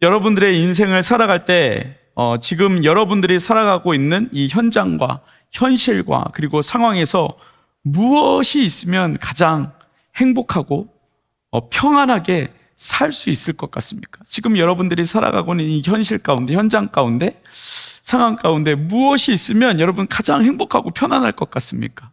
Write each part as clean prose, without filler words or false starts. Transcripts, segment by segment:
여러분들의 인생을 살아갈 때 지금 여러분들이 살아가고 있는 이 현장과 현실과 그리고 상황에서 무엇이 있으면 가장 행복하고 평안하게 살 수 있을 것 같습니까? 지금 여러분들이 살아가고 있는 이 현실 가운데, 현장 가운데, 상황 가운데 무엇이 있으면 여러분 가장 행복하고 편안할 것 같습니까?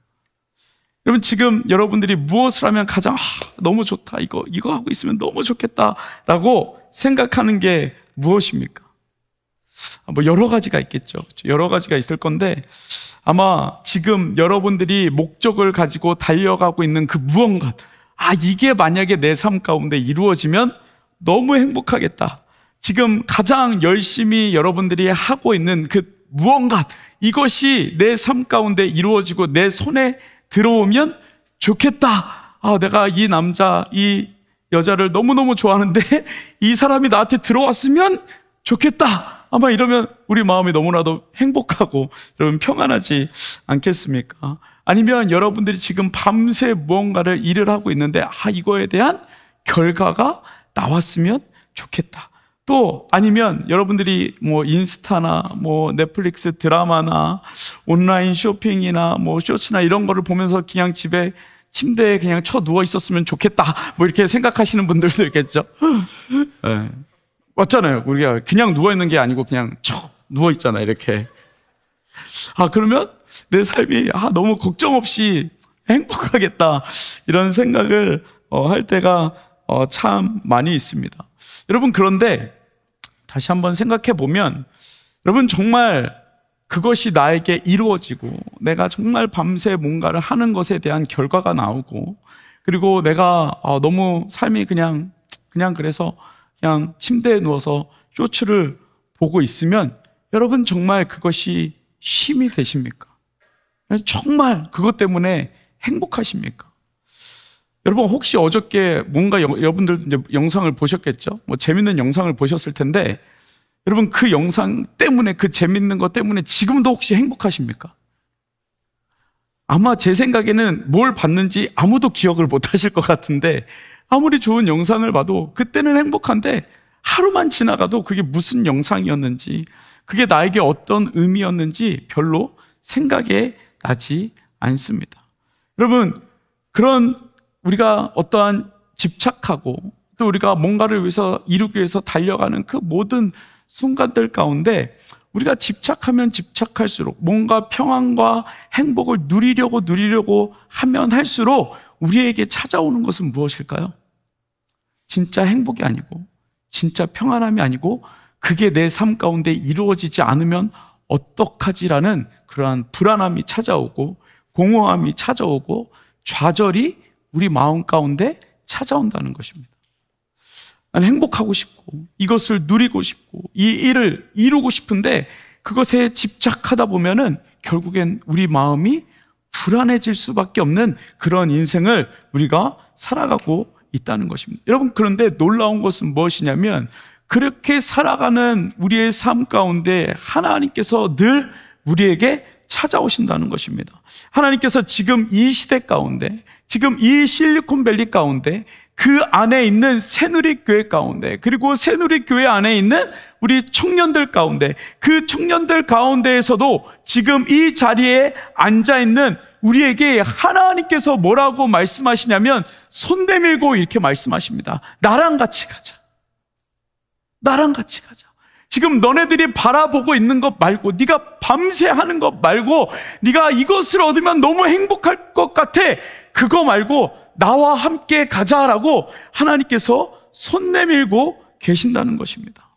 여러분 지금 여러분들이 무엇을 하면 가장 너무 좋다, 이거 하고 있으면 너무 좋겠다라고 생각하는 게 무엇입니까? 뭐 여러 가지가 있겠죠. 여러 가지가 있을 건데 아마 지금 여러분들이 목적을 가지고 달려가고 있는 그 무언가, 이게 만약에 내 삶 가운데 이루어지면 너무 행복하겠다. 지금 가장 열심히 여러분들이 하고 있는 그 무언가, 이것이 내 삶 가운데 이루어지고 내 손에 들어오면 좋겠다. 내가 이 남자, 이 여자를 너무너무 좋아하는데 이 사람이 나한테 들어왔으면 좋겠다. 아마 이러면 우리 마음이 너무나도 행복하고 여러분 평안하지 않겠습니까? 아니면 여러분들이 지금 밤새 무언가를 일을 하고 있는데 이거에 대한 결과가 나왔으면 좋겠다. 또 아니면 여러분들이 뭐 인스타나 뭐 넷플릭스 드라마나 온라인 쇼핑이나 뭐 쇼츠나 이런 거를 보면서 그냥 집에 침대에 그냥 누워 있었으면 좋겠다, 뭐 이렇게 생각하시는 분들도 있겠죠. 네. 맞잖아요. 우리가 그냥 누워 있는 게 아니고 그냥 누워 있잖아요, 이렇게. 그러면 내 삶이 너무 걱정 없이 행복하겠다, 이런 생각을 할 때가 참 많이 있습니다. 여러분, 그런데 다시 한번 생각해 보면 여러분 정말 그것이 나에게 이루어지고 내가 정말 밤새 뭔가를 하는 것에 대한 결과가 나오고, 그리고 내가 너무 삶이 그냥 그래서 그냥 침대에 누워서 쇼츠를 보고 있으면 여러분 정말 그것이 쉼이 되십니까? 정말 그것 때문에 행복하십니까? 여러분 혹시 어저께 뭔가 여러분들도 이제 영상을 보셨겠죠? 뭐 재밌는 영상을 보셨을 텐데 여러분 그 영상 때문에, 그 재밌는 것 때문에 지금도 혹시 행복하십니까? 아마 제 생각에는 뭘 봤는지 아무도 기억을 못 하실 것 같은데, 아무리 좋은 영상을 봐도 그때는 행복한데 하루만 지나가도 그게 무슨 영상이었는지, 그게 나에게 어떤 의미였는지 별로 생각이 나지 않습니다. 여러분, 그런 우리가 어떠한 집착하고 또 우리가 뭔가를 위해서 이루기 위해서 달려가는 그 모든 순간들 가운데 우리가 집착하면 집착할수록 뭔가 평안과 행복을 누리려고 하면 할수록 우리에게 찾아오는 것은 무엇일까요? 진짜 행복이 아니고 진짜 평안함이 아니고 그게 내 삶 가운데 이루어지지 않으면 어떡하지라는 그러한 불안함이 찾아오고 공허함이 찾아오고 좌절이 우리 마음 가운데 찾아온다는 것입니다. 나는 행복하고 싶고 이것을 누리고 싶고 이 일을 이루고 싶은데 그것에 집착하다 보면은 결국엔 우리 마음이 불안해질 수밖에 없는 그런 인생을 우리가 살아가고 있다는 것입니다. 여러분, 그런데 놀라운 것은 무엇이냐면 그렇게 살아가는 우리의 삶 가운데 하나님께서 늘 우리에게 찾아오신다는 것입니다. 하나님께서 지금 이 시대 가운데, 지금 이 실리콘밸리 가운데, 그 안에 있는 새누리교회 가운데, 그리고 새누리교회 안에 있는 우리 청년들 가운데, 그 청년들 가운데에서도 지금 이 자리에 앉아있는 우리에게 하나님께서 뭐라고 말씀하시냐면 손 내밀고 이렇게 말씀하십니다. 나랑 같이 가자. 나랑 같이 가자. 지금 너네들이 바라보고 있는 것 말고, 네가 밤새 하는 것 말고, 네가 이것을 얻으면 너무 행복할 것 같아, 그거 말고 나와 함께 가자라고 하나님께서 손 내밀고 계신다는 것입니다.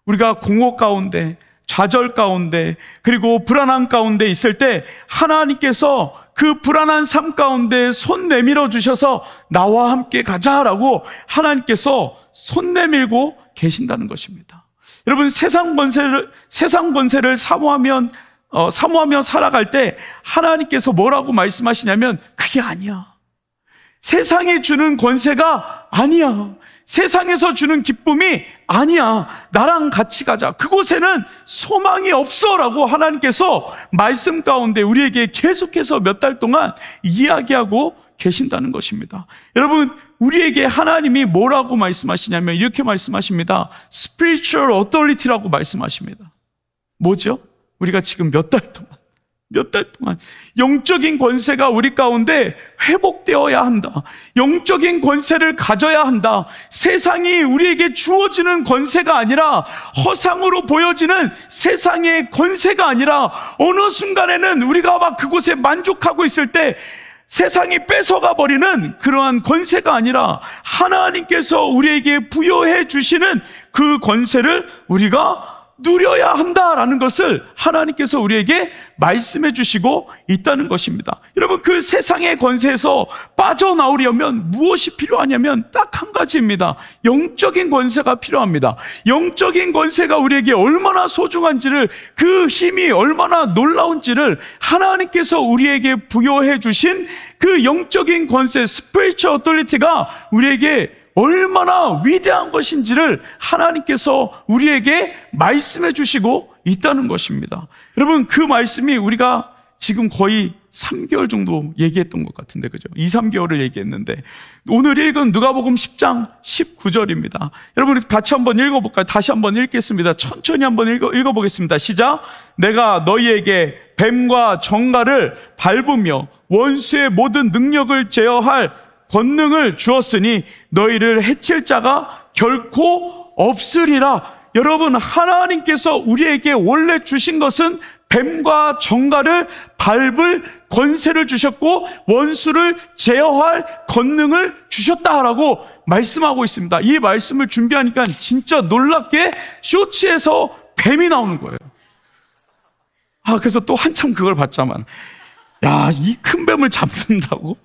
우리가 공허 가운데, 좌절 가운데, 그리고 불안한 가운데 있을 때 하나님께서 그 불안한 삶 가운데 손 내밀어 주셔서 나와 함께 가자라고 하나님께서 손 내밀고 계신다는 것입니다. 여러분, 세상 권세를 사모하며 살아갈 때 하나님께서 뭐라고 말씀하시냐면 그게 아니야. 세상이 주는 권세가 아니야. 세상에서 주는 기쁨이 아니야. 나랑 같이 가자. 그곳에는 소망이 없어라고 하나님께서 말씀 가운데 우리에게 계속해서 몇 달 동안 이야기하고 계신다는 것입니다. 여러분, 우리에게 하나님이 뭐라고 말씀하시냐면 이렇게 말씀하십니다. Spiritual Authority라고 말씀하십니다. 뭐죠? 우리가 지금 몇 달 동안 영적인 권세가 우리 가운데 회복되어야 한다. 영적인 권세를 가져야 한다. 세상이 우리에게 주어지는 권세가 아니라, 허상으로 보여지는 세상의 권세가 아니라, 어느 순간에는 우리가 막 그곳에 만족하고 있을 때 세상이 뺏어가 버리는 그러한 권세가 아니라, 하나님께서 우리에게 부여해 주시는 그 권세를 우리가 누려야 한다라는 것을 하나님께서 우리에게 말씀해 주시고 있다는 것입니다. 여러분, 그 세상의 권세에서 빠져나오려면 무엇이 필요하냐면 딱 한 가지입니다. 영적인 권세가 필요합니다. 영적인 권세가 우리에게 얼마나 소중한지를, 그 힘이 얼마나 놀라운지를 하나님께서 우리에게 부여해 주신 그 영적인 권세, Spiritual Authority가 우리에게 얼마나 위대한 것인지를 하나님께서 우리에게 말씀해 주시고 있다는 것입니다. 여러분, 그 말씀이 우리가 지금 거의 3개월 정도 얘기했던 것 같은데, 그죠? 2, 3개월을 얘기했는데, 오늘 읽은 누가복음 10장 19절입니다. 여러분, 같이 한번 읽어볼까요? 다시 한번 읽겠습니다. 천천히 한번 읽어보겠습니다. 시작. 내가 너희에게 뱀과 정갈을 밟으며 원수의 모든 능력을 제어할 권능을 주었으니 너희를 해칠 자가 결코 없으리라. 여러분, 하나님께서 우리에게 원래 주신 것은 뱀과 정갈을 밟을 권세를 주셨고 원수를 제어할 권능을 주셨다라고 말씀하고 있습니다. 이 말씀을 준비하니까 진짜 놀랍게 쇼츠에서 뱀이 나오는 거예요. 그래서 또 한참 그걸 봤자만, 야, 이 큰 뱀을 잡는다고?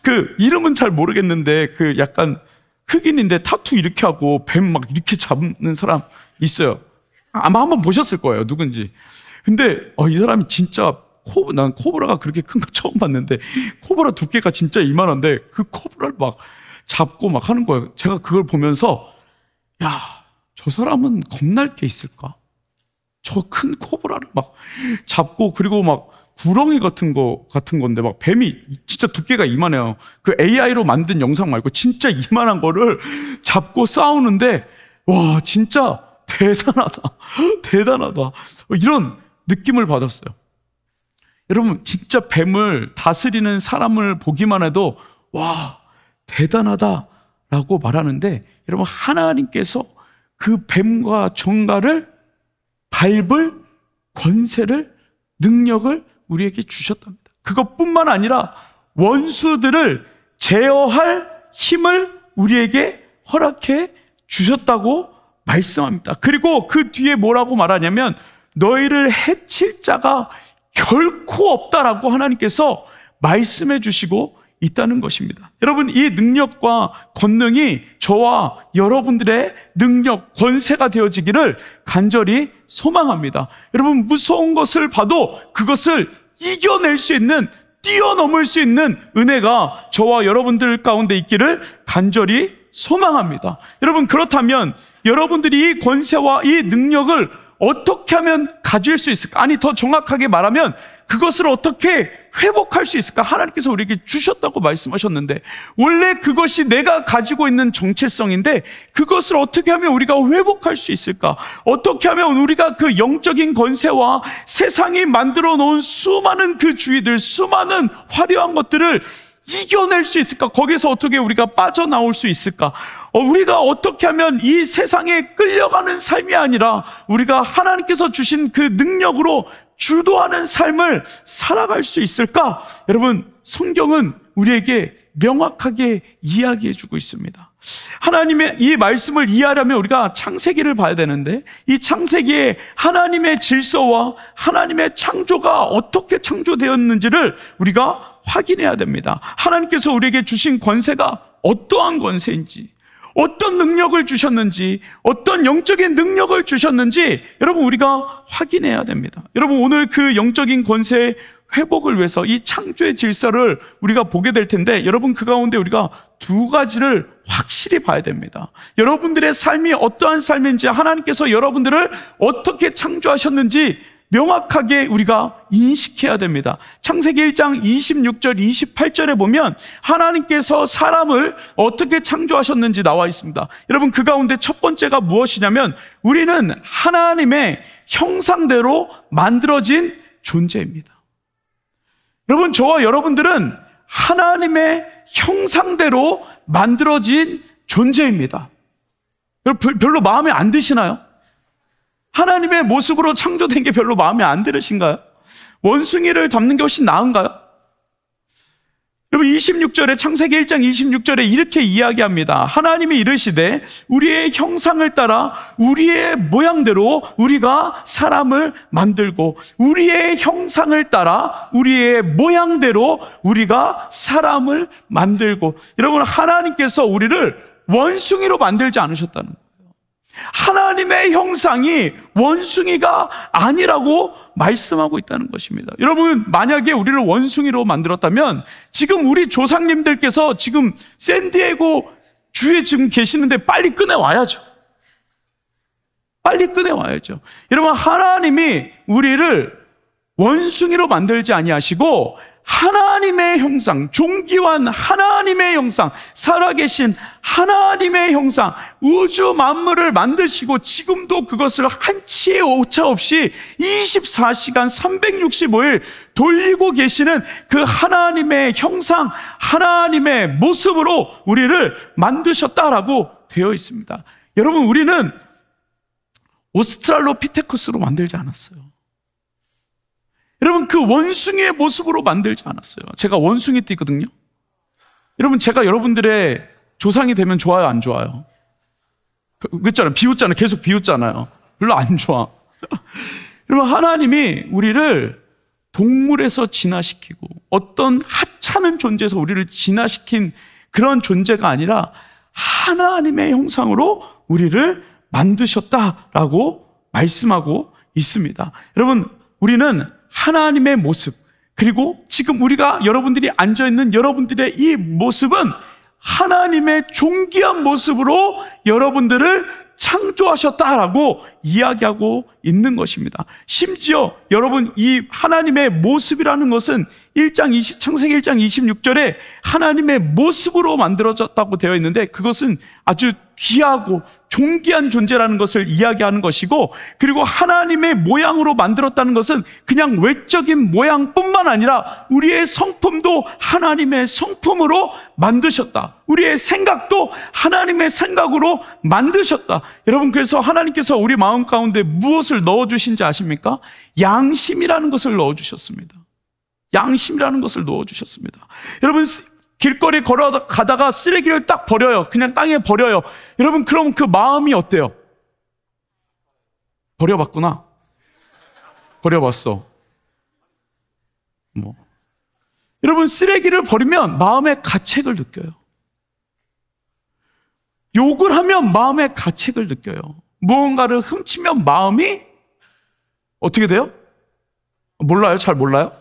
그 이름은 잘 모르겠는데 그 약간 흑인인데 타투 이렇게 하고 뱀 막 이렇게 잡는 사람 있어요. 아마 한번 보셨을 거예요, 누군지. 근데 이 사람이 진짜 난 코브라가 그렇게 큰 거 처음 봤는데, 코브라 두께가 진짜 이만한데 그 코브라를 막 잡고 막 하는 거예요. 제가 그걸 보면서, 야, 저 사람은 겁날 게 있을까? 저 큰 코브라를 막 잡고, 그리고 막 구렁이 같은 건데 막 뱀이 진짜 두께가 이만해요. 그 AI로 만든 영상 말고 진짜 이만한 거를 잡고 싸우는데, 와, 진짜 대단하다. 이런 느낌을 받았어요. 여러분, 진짜 뱀을 다스리는 사람을 보기만 해도 와, 대단하다라고 말하는데, 여러분, 하나님께서 그 뱀과 정갈을 밟을 권세를, 능력을 우리에게 주셨답니다. 그것뿐만 아니라 원수들을 제어할 힘을 우리에게 허락해 주셨다고 말씀합니다. 그리고 그 뒤에 뭐라고 말하냐면, 너희를 해칠 자가 결코 없다라고 하나님께서 말씀해 주시고 있다는 것입니다. 여러분, 이 능력과 권능이 저와 여러분들의 능력, 권세가 되어지기를 간절히 소망합니다. 여러분, 무서운 것을 봐도 그것을 이겨낼 수 있는, 뛰어넘을 수 있는 은혜가 저와 여러분들 가운데 있기를 간절히 소망합니다. 여러분, 그렇다면 여러분들이 이 권세와 이 능력을 어떻게 하면 가질 수 있을까? 아니, 더 정확하게 말하면 그것을 어떻게 회복할 수 있을까? 하나님께서 우리에게 주셨다고 말씀하셨는데, 원래 그것이 내가 가지고 있는 정체성인데 그것을 어떻게 하면 우리가 회복할 수 있을까? 어떻게 하면 우리가 그 영적인 권세와 세상이 만들어 놓은 수많은 그 주의들, 수많은 화려한 것들을 이겨낼 수 있을까? 거기서 어떻게 우리가 빠져나올 수 있을까? 우리가 어떻게 하면 이 세상에 끌려가는 삶이 아니라 우리가 하나님께서 주신 그 능력으로 주도하는 삶을 살아갈 수 있을까? 여러분, 성경은 우리에게 명확하게 이야기해 주고 있습니다. 하나님의 이 말씀을 이해하려면 우리가 창세기를 봐야 되는데, 이 창세기에 하나님의 질서와 하나님의 창조가 어떻게 창조되었는지를 우리가 확인해야 됩니다. 하나님께서 우리에게 주신 권세가 어떠한 권세인지, 어떤 능력을 주셨는지, 어떤 영적인 능력을 주셨는지 여러분, 우리가 확인해야 됩니다. 여러분, 오늘 그 영적인 권세의 회복을 위해서 이 창조의 질서를 우리가 보게 될 텐데, 여러분, 그 가운데 우리가 두 가지를 확실히 봐야 됩니다. 여러분들의 삶이 어떠한 삶인지, 하나님께서 여러분들을 어떻게 창조하셨는지 명확하게 우리가 인식해야 됩니다. 창세기 1장 26절, 28절에 보면 하나님께서 사람을 어떻게 창조하셨는지 나와 있습니다. 여러분, 그 가운데 첫 번째가 무엇이냐면 우리는 하나님의 형상대로 만들어진 존재입니다. 여러분, 저와 여러분들은 하나님의 형상대로 만들어진 존재입니다. 여러분, 별로 마음에 안 드시나요? 하나님의 모습으로 창조된 게 별로 마음에 안 들으신가요? 원숭이를 닮는 게 훨씬 나은가요? 여러분, 26절에 창세기 1장 26절에 이렇게 이야기합니다. 하나님이 이르시되 우리의 형상을 따라 우리의 모양대로 우리가 사람을 만들고 우리의 형상을 따라 우리의 모양대로 우리가 사람을 만들고. 여러분, 하나님께서 우리를 원숭이로 만들지 않으셨다는 거예요. 하나님의 형상이 원숭이가 아니라고 말씀하고 있다는 것입니다. 여러분, 만약에 우리를 원숭이로 만들었다면 지금 우리 조상님들께서 지금 샌디에고 주에 지금 계시는데 빨리 꺼내와야죠. 빨리 꺼내와야죠. 여러분, 하나님이 우리를 원숭이로 만들지 아니하시고 하나님의 형상, 존귀한 하나님의 형상, 살아계신 하나님의 형상, 우주 만물을 만드시고 지금도 그것을 한치의 오차 없이 24시간 365일 돌리고 계시는 그 하나님의 형상, 하나님의 모습으로 우리를 만드셨다라고 되어 있습니다. 여러분, 우리는 오스트랄로피테쿠스로 만들지 않았어요. 여러분, 그 원숭이의 모습으로 만들지 않았어요. 제가 원숭이 띠거든요. 여러분, 제가 여러분들의 조상이 되면 좋아요, 안 좋아요? 그랬잖아요. 비웃잖아요. 계속 비웃잖아요. 별로 안 좋아. 여러분, 하나님이 우리를 동물에서 진화시키고 어떤 하찮은 존재에서 우리를 진화시킨 그런 존재가 아니라 하나님의 형상으로 우리를 만드셨다라고 말씀하고 있습니다. 여러분, 우리는 하나님의 모습, 그리고 지금 우리가 여러분들이 앉아있는 여러분들의 이 모습은 하나님의 존귀한 모습으로 여러분들을 창조하셨다라고 이야기하고 있는 것입니다. 심지어 여러분, 이 하나님의 모습이라는 것은 창세기 1장 26절에 하나님의 모습으로 만들어졌다고 되어 있는데 그것은 아주 귀하고 존귀한 존재라는 것을 이야기하는 것이고, 그리고 하나님의 모양으로 만들었다는 것은 그냥 외적인 모양뿐만 아니라 우리의 성품도 하나님의 성품으로 만드셨다. 우리의 생각도 하나님의 생각으로 만드셨다. 여러분, 그래서 하나님께서 우리 마음 가운데 무엇을 넣어주신지 아십니까? 양심이라는 것을 넣어주셨습니다. 양심이라는 것을 넣어주셨습니다. 여러분, 길거리 걸어가다가 쓰레기를 딱 버려요. 그냥 땅에 버려요. 여러분, 그럼 그 마음이 어때요? 버려봤구나. 버려봤어. 여러분, 쓰레기를 버리면 마음의 가책을 느껴요. 욕을 하면 마음의 가책을 느껴요. 무언가를 훔치면 마음이 어떻게 돼요? 몰라요? 잘 몰라요?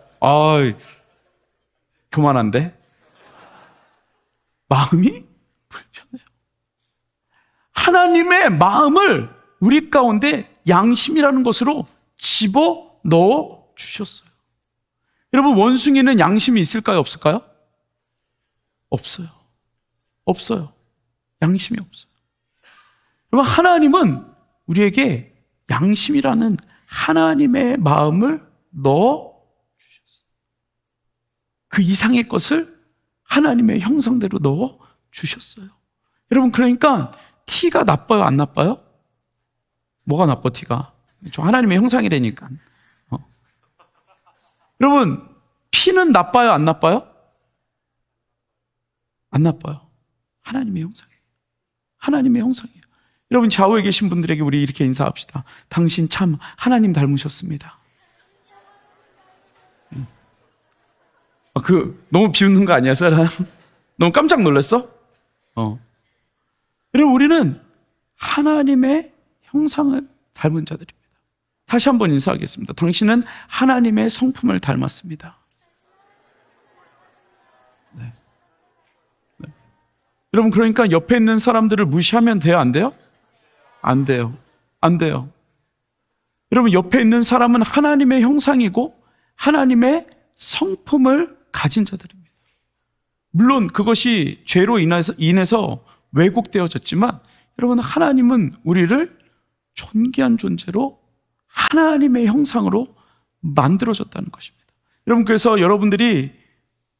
교만한데? 마음이 불편해요. 하나님의 마음을 우리 가운데 양심이라는 것으로 집어넣어 주셨어요. 여러분, 원숭이는 양심이 있을까요? 없을까요? 없어요. 없어요. 양심이 없어요. 여러분, 하나님은 우리에게 양심이라는 하나님의 마음을 넣어 주셨어요. 그 이상의 것을 하나님의 형상대로 넣어 주셨어요. 여러분, 그러니까 티가 나빠요, 안 나빠요? 뭐가 나빠, 티가? 저 하나님의 형상이라니까. 여러분, 피는 나빠요, 안 나빠요? 안 나빠요. 하나님의 형상이에요. 하나님의 형상이에요. 여러분, 좌우에 계신 분들에게 우리 이렇게 인사합시다. 당신 참 하나님 닮으셨습니다. 너무 비웃는 거 아니야, 사람? 너무 깜짝 놀랐어? 여러분, 우리는 하나님의 형상을 닮은 자들입니다. 다시 한번 인사하겠습니다. 당신은 하나님의 성품을 닮았습니다. 네. 여러분, 그러니까 옆에 있는 사람들을 무시하면 돼요, 안 돼요? 안 돼요. 안 돼요. 여러분, 옆에 있는 사람은 하나님의 형상이고 하나님의 성품을 가진 자들입니다. 물론 그것이 죄로 인해서 왜곡되어졌지만 여러분, 하나님은 우리를 존귀한 존재로 하나님의 형상으로 만들어졌다는 것입니다. 여러분, 그래서 여러분들이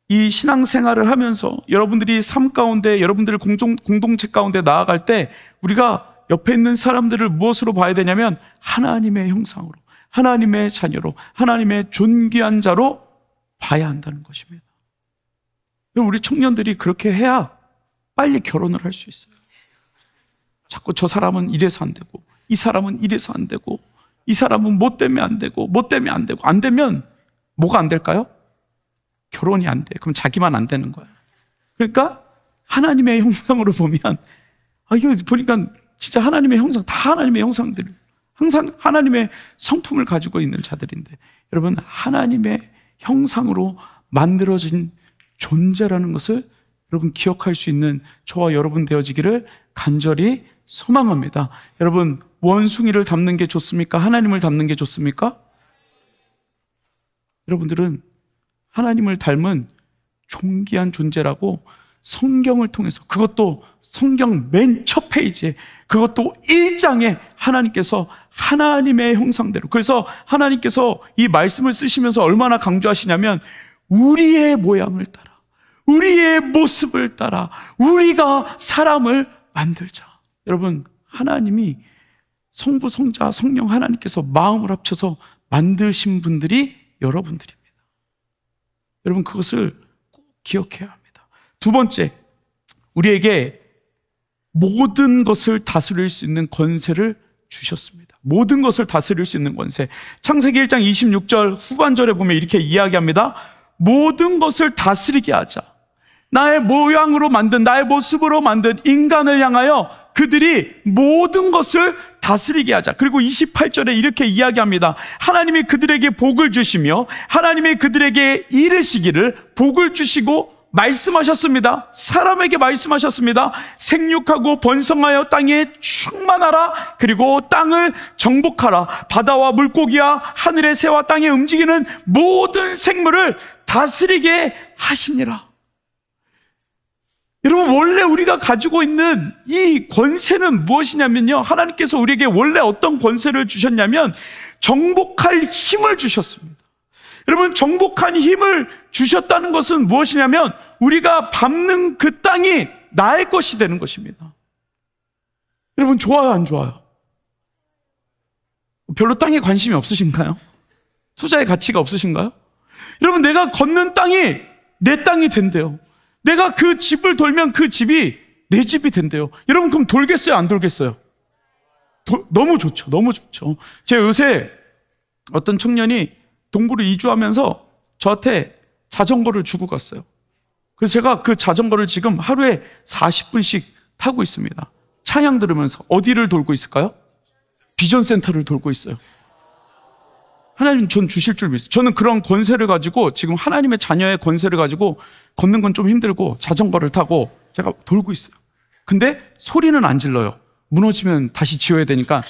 이 신앙생활을 하면서 여러분들이 삶 가운데, 여러분들의 공동체 가운데 나아갈 때 우리가 옆에 있는 사람들을 무엇으로 봐야 되냐면 하나님의 형상으로, 하나님의 자녀로, 하나님의 존귀한 자로 봐야 한다는 것입니다. 우리 청년들이 그렇게 해야 빨리 결혼을 할 수 있어요. 자꾸 저 사람은 이래서 안 되고, 이 사람은 이래서 안 되고, 이 사람은 뭐 때문에 안 되고, 뭐 때문에 안 되고, 안 되면 뭐가 안 될까요? 결혼이 안 돼. 그럼 자기만 안 되는 거예요. 그러니까 하나님의 형상으로 보면, 이거 보니까 진짜 하나님의 형상, 다 하나님의 형상들, 항상 하나님의 성품을 가지고 있는 자들인데, 여러분, 하나님의 형상으로 만들어진 존재라는 것을 여러분 기억할 수 있는 저와 여러분 되어지기를 간절히 소망합니다. 여러분, 원숭이를 닮는 게 좋습니까? 하나님을 닮는 게 좋습니까? 여러분들은 하나님을 닮은 존귀한 존재라고 성경을 통해서, 그것도 성경 맨 첫 페이지에, 그것도 1장에 하나님께서 하나님의 형상대로, 그래서 하나님께서 이 말씀을 쓰시면서 얼마나 강조하시냐면 우리의 모양을 따라, 우리의 모습을 따라 우리가 사람을 만들자. 여러분, 하나님이 성부, 성자, 성령 하나님께서 마음을 합쳐서 만드신 분들이 여러분들입니다. 여러분, 그것을 꼭 기억해야 합니다. 두 번째, 우리에게 모든 것을 다스릴 수 있는 권세를 주셨습니다. 모든 것을 다스릴 수 있는 권세. 창세기 1장 26절 후반절에 보면 이렇게 이야기합니다. 모든 것을 다스리게 하자. 나의 모양으로 만든, 나의 모습으로 만든 인간을 향하여 그들이 모든 것을 다스리게 하자. 그리고 28절에 이렇게 이야기합니다. 하나님이 그들에게 복을 주시며 하나님이 그들에게 이르시기를, 복을 주시고 말씀하셨습니다. 사람에게 말씀하셨습니다. 생육하고 번성하여 땅에 충만하라. 그리고 땅을 정복하라. 바다와 물고기와 하늘의 새와 땅에 움직이는 모든 생물을 다스리게 하시니라. 여러분, 원래 우리가 가지고 있는 이 권세는 무엇이냐면요, 하나님께서 우리에게 원래 어떤 권세를 주셨냐면 정복할 힘을 주셨습니다. 여러분, 정복한 힘을 주셨다는 것은 무엇이냐면 우리가 밟는 그 땅이 나의 것이 되는 것입니다. 여러분, 좋아요, 안 좋아요? 별로 땅에 관심이 없으신가요? 투자의 가치가 없으신가요? 여러분, 내가 걷는 땅이 내 땅이 된대요. 내가 그 집을 돌면 그 집이 내 집이 된대요. 여러분, 그럼 돌겠어요, 안 돌겠어요? 너무 좋죠. 너무 좋죠. 제가 요새 어떤 청년이 동부로 이주하면서 저한테 자전거를 주고 갔어요. 그래서 제가 그 자전거를 지금 하루에 40분씩 타고 있습니다. 찬양 들으면서. 어디를 돌고 있을까요? 비전센터를 돌고 있어요. 하나님 전 주실 줄 믿어요. 저는 그런 권세를 가지고, 지금 하나님의 자녀의 권세를 가지고 걷는 건 좀 힘들고 자전거를 타고 제가 돌고 있어요. 근데 소리는 안 질러요. 무너지면 다시 지어야 되니까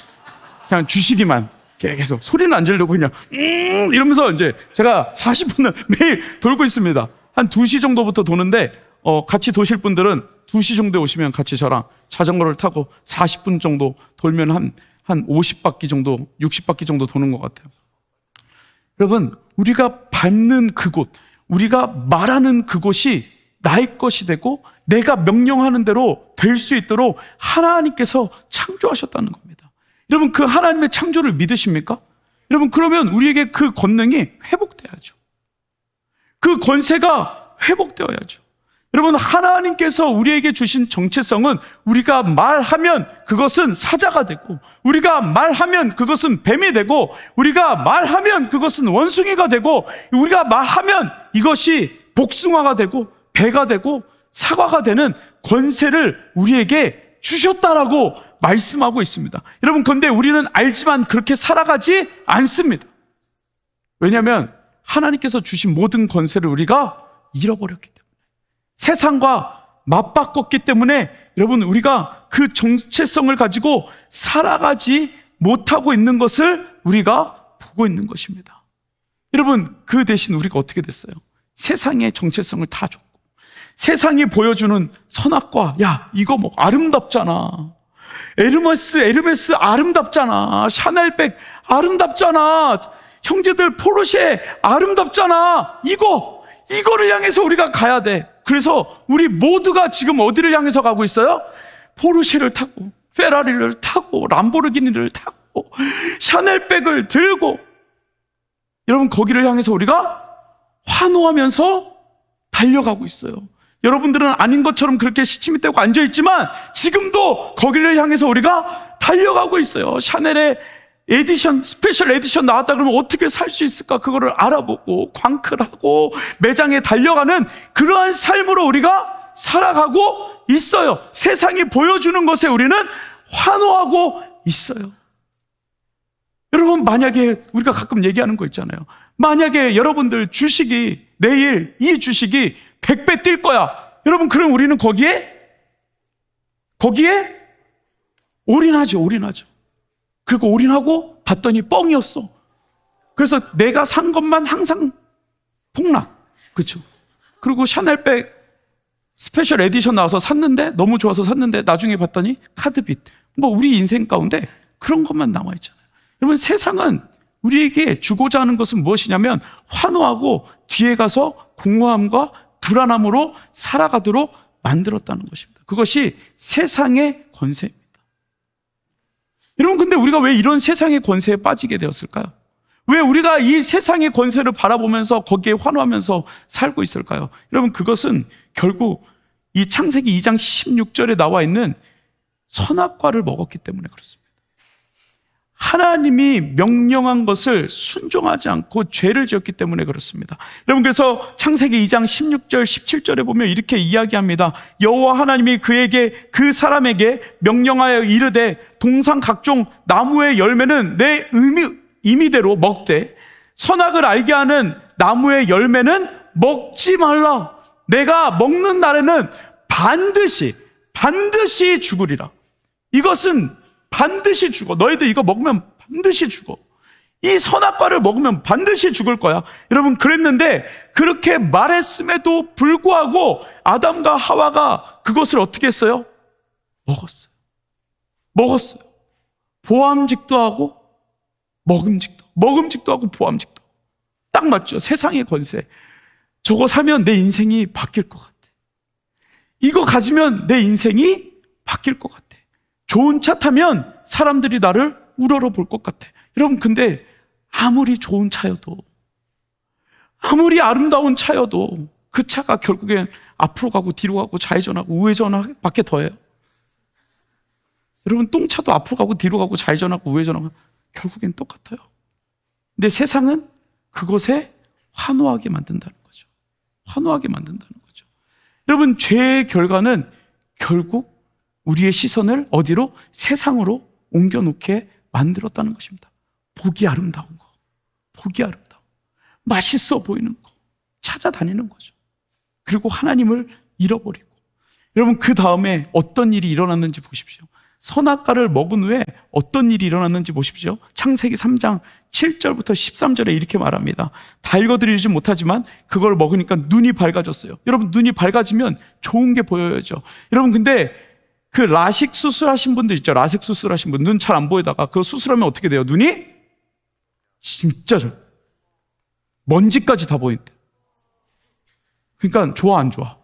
그냥 주시기만 계속. 소리는 안 지르고 그냥 이러면서 이제 제가 40분을 매일 돌고 있습니다. 한 2시 정도부터 도는데 같이 도실 분들은 2시 정도에 오시면 같이 저랑 자전거를 타고 40분 정도 돌면 한 50바퀴 정도, 60바퀴 정도 도는 것 같아요. 여러분, 우리가 밟는 그곳, 우리가 말하는 그곳이 나의 것이 되고 내가 명령하는 대로 될 수 있도록 하나님께서 창조하셨다는 겁니다. 여러분, 그 하나님의 창조를 믿으십니까? 여러분, 그러면 우리에게 그 권능이 회복돼야죠. 그 권세가 회복되어야죠. 여러분, 하나님께서 우리에게 주신 정체성은 우리가 말하면 그것은 사자가 되고, 우리가 말하면 그것은 뱀이 되고, 우리가 말하면 그것은 원숭이가 되고, 우리가 말하면 이것이 복숭아가 되고 배가 되고 사과가 되는 권세를 우리에게 주셨다라고 말씀하고 있습니다. 여러분, 그런데 우리는 알지만 그렇게 살아가지 않습니다. 왜냐하면 하나님께서 주신 모든 권세를 우리가 잃어버렸기 때문에, 세상과 맞바꿨기 때문에 여러분, 우리가 그 정체성을 가지고 살아가지 못하고 있는 것을 우리가 보고 있는 것입니다. 여러분, 그 대신 우리가 어떻게 됐어요? 세상의 정체성을 다 줬고, 세상이 보여주는 선악과, 야, 이거 뭐 아름답잖아, 에르메스 아름답잖아, 샤넬백 아름답잖아, 형제들 포르쉐 아름답잖아, 이거를 향해서 우리가 가야 돼. 그래서 우리 모두가 지금 어디를 향해서 가고 있어요? 포르쉐를 타고, 페라리를 타고, 람보르기니를 타고, 샤넬백을 들고, 여러분, 거기를 향해서 우리가 환호하면서 달려가고 있어요. 여러분들은 아닌 것처럼 그렇게 시침이 떼고 앉아있지만 지금도 거기를 향해서 우리가 달려가고 있어요. 샤넬의 에디션, 스페셜 에디션 나왔다 그러면 어떻게 살 수 있을까? 그거를 알아보고 광클하고 매장에 달려가는 그러한 삶으로 우리가 살아가고 있어요. 세상이 보여주는 것에 우리는 환호하고 있어요. 여러분, 만약에 우리가 가끔 얘기하는 거 있잖아요. 만약에 여러분들 주식이 내일 이 주식이 100배 뛸 거야. 여러분, 그럼 우리는 거기에 올인하죠. 그리고 올인하고 봤더니 뻥이었어. 그래서 내가 산 것만 항상 폭락. 그렇죠? 그리고 샤넬백 스페셜 에디션 나와서 샀는데, 너무 좋아서 샀는데 나중에 봤더니 카드빚. 뭐 우리 인생 가운데 그런 것만 남아있잖아요. 여러분, 세상은 우리에게 주고자 하는 것은 무엇이냐면 환호하고 뒤에 가서 공허함과 불안함으로 살아가도록 만들었다는 것입니다. 그것이 세상의 권세입니다. 여러분, 근데 우리가 왜 이런 세상의 권세에 빠지게 되었을까요? 왜 우리가 이 세상의 권세를 바라보면서 거기에 환호하면서 살고 있을까요? 여러분, 그것은 결국 이 창세기 2장 16절에 나와 있는 선악과를 먹었기 때문에 그렇습니다. 하나님이 명령한 것을 순종하지 않고 죄를 지었기 때문에 그렇습니다. 여러분, 그래서 창세기 2장 16절 17절에 보면 이렇게 이야기합니다. 여호와 하나님이 그 사람에게 명령하여 이르되 동산 각종 나무의 열매는 내 임의대로 먹되 선악을 알게 하는 나무의 열매는 먹지 말라. 내가 먹는 날에는 반드시 죽으리라. 이것은 반드시 죽어. 너희들 이거 먹으면 반드시 죽어. 이 선악과를 먹으면 반드시 죽을 거야. 여러분, 그랬는데 그렇게 말했음에도 불구하고 아담과 하와가 그것을 어떻게 했어요? 먹었어요. 보암직도 하고 먹음직도 하고 보암직도. 딱 맞죠? 세상의 권세. 저거 사면 내 인생이 바뀔 것 같아. 이거 가지면 내 인생이 바뀔 것 같아. 좋은 차 타면 사람들이 나를 우러러 볼 것 같아. 여러분, 근데 아무리 좋은 차여도, 아무리 아름다운 차여도 그 차가 결국엔 앞으로 가고 뒤로 가고 좌회전하고 우회전하고 밖에 더해요. 여러분, 똥차도 앞으로 가고 뒤로 가고 좌회전하고 우회전하고 결국엔 똑같아요. 근데 세상은 그것에 환호하게 만든다는 거죠. 여러분, 죄의 결과는 결국 우리의 시선을 어디로? 세상으로 옮겨놓게 만들었다는 것입니다. 보기 아름다운 거, 맛있어 보이는 거 찾아다니는 거죠. 그리고 하나님을 잃어버리고. 여러분, 그 다음에 어떤 일이 일어났는지 보십시오. 선악과를 먹은 후에 어떤 일이 일어났는지 보십시오. 창세기 3장 7절부터 13절에 이렇게 말합니다. 다 읽어드리지 못하지만 그걸 먹으니까 눈이 밝아졌어요. 여러분, 눈이 밝아지면 좋은 게 보여야죠. 여러분, 근데 그 라식 수술하신 분들 있죠. 라식 수술하신 분, 눈 잘 안 보이다가 그거 수술하면 어떻게 돼요? 눈이 진짜 먼지까지 다 보인대. 그러니까 좋아, 안 좋아?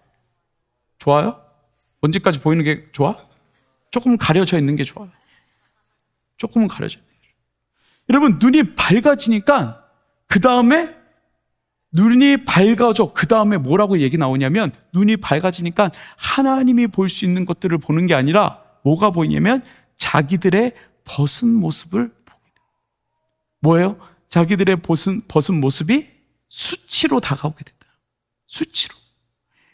좋아요? 먼지까지 보이는 게 좋아? 조금 가려져 있는 게 좋아요. 조금은 가려져 있는 게 좋아요. 여러분, 눈이 밝아지니까 그 다음에 눈이 밝아져. 그 다음에 뭐라고 얘기 나오냐면, 눈이 밝아지니까 하나님이 볼 수 있는 것들을 보는 게 아니라 뭐가 보이냐면 자기들의 벗은 모습을 보게 돼요. 뭐예요? 자기들의 벗은 모습이 수치로 다가오게 된다. 수치로.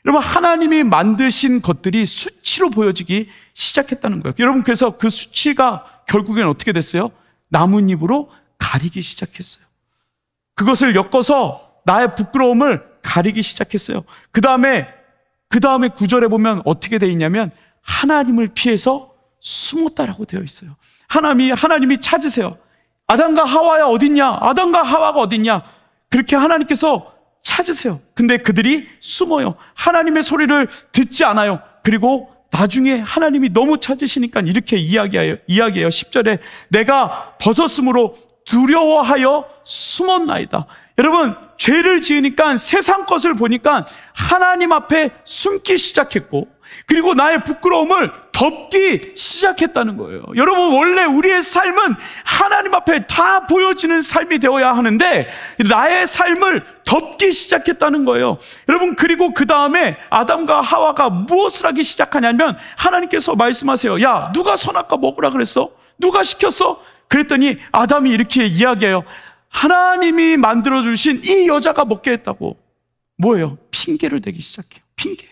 여러분, 하나님이 만드신 것들이 수치로 보여지기 시작했다는 거예요. 여러분, 그래서 그 수치가 결국엔 어떻게 됐어요? 나뭇잎으로 가리기 시작했어요. 그것을 엮어서 나의 부끄러움을 가리기 시작했어요. 그 다음에 9절에 보면 어떻게 되어 있냐면 하나님을 피해서 숨었다라고 되어 있어요. 하나님이 찾으세요. 아담과 하와야 어딨냐? 아담과 하와가 어딨냐? 그렇게 하나님께서 찾으세요. 근데 그들이 숨어요. 하나님의 소리를 듣지 않아요. 그리고 나중에 하나님이 너무 찾으시니까 이렇게 이야기해요. 10절에 내가 벗었으므로 두려워하여 숨었나이다. 여러분, 죄를 지으니까 세상 것을 보니까 하나님 앞에 숨기 시작했고, 그리고 나의 부끄러움을 덮기 시작했다는 거예요. 여러분, 원래 우리의 삶은 하나님 앞에 다 보여지는 삶이 되어야 하는데 나의 삶을 덮기 시작했다는 거예요. 여러분, 그리고 그 다음에 아담과 하와가 무엇을 하기 시작하냐면 하나님께서 말씀하세요. 야, 누가 선악과 먹으라 그랬어? 누가 시켰어? 그랬더니 아담이 이렇게 이야기해요. 하나님이 만들어주신 이 여자가 먹게 했다고. 뭐예요? 핑계를 대기 시작해요. 핑계.